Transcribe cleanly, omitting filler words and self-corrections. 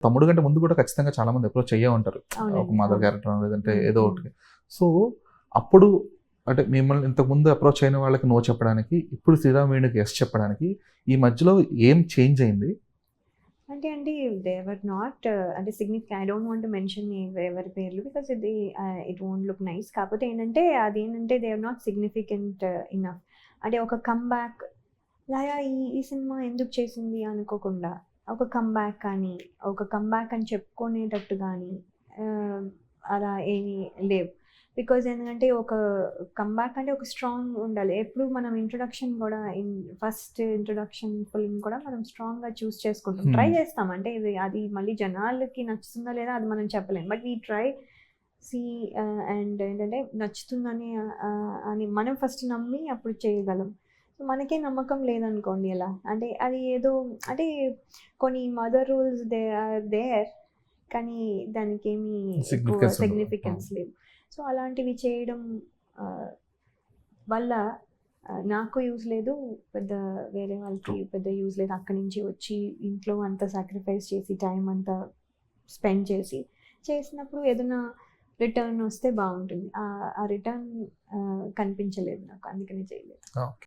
తమ్ముడు కంటే ముందు కూడా ఖచ్చితంగా చాలా మంది అప్రోచ్ అయ్యే ఉంటారు, ఒక అవునండి, మదర్ అవును. క్యారెక్టర్ లేదంటే ఉమ్, ఏదో ఉమ్. ఒకటి. సో అప్పుడు అంటే మిమ్మల్ని ఇంతకు ముందు అప్రోచ్ అయిన వాళ్ళకి నో చెప్పడానికి, ఇప్పుడు శ్రీరామ్ వేణుకి ఎస్ చెప్పడానికి ఈ మధ్యలో ఏం చేంజ్ అయింది? అంటే అండి, దే వర్ నాట్ అంటే significant. I don't want to mention ఎవరి పేర్లు, బికాస్ ఇది ఇట్ వోంట్ లుక్ నైస్. కాకపోతే ఏంటంటే అదేంటంటే they are not significant enough. అంటే ఒక కమ్బ్యాక్ లాగా ఈ సినిమా ఎందుకు చేసింది అనుకోకుండా ఒక కమ్బ్యాక్ కానీ, ఒక కమ్బ్యాక్ అని చెప్పుకునేటట్టు కానీ అలా ఏమీ లేవు. బికాజ్ ఎందుకంటే ఒక కమ్బ్యాక్ అంటే ఒక స్ట్రాంగ్ ఉండాలి. ఎప్పుడు మనం ఇంట్రొడక్షన్ కూడా ఫస్ట్ ఇంట్రొడక్షన్ ఫిల్మ్ కూడా మనం స్ట్రాంగ్గా చూస్ చేసుకుంటాం, ట్రై చేస్తాం. అంటే ఇది అది మళ్ళీ జనాలకి నచ్చుతుందా లేదా అది మనం చెప్పలేం, but we try see. And ఏంటంటే నచ్చుతుందని అని మనం ఫస్ట్ నమ్మి అప్పుడు చేయగలం. సో మనకే నమ్మకం లేదనుకోండి ఎలా అంటే అది ఏదో అంటే కొన్ని mother rules they are there, కానీ దానికి ఏమీ ఎక్కువ Significance ఉండదు. సిగ్నిఫికెన్స్ లేవు. సో అలాంటివి చేయడం ఆ, వల్ల నాకు యూజ్ లేదు, పెద్ద వేరే వాళ్ళకి పెద్ద యూజ్ లేదు. అక్కడి నుంచి వచ్చి ఇంట్లో అంతా సాక్రిఫైస్ చేసి టైం అంతా స్పెండ్ చేసి చేసినప్పుడు ఏదైనా రిటర్న్ వస్తే బాగుంటుంది. ఆ రిటర్న్ కనిపించలేదు నాకు, అందుకని చేయలేదు. ఓకే.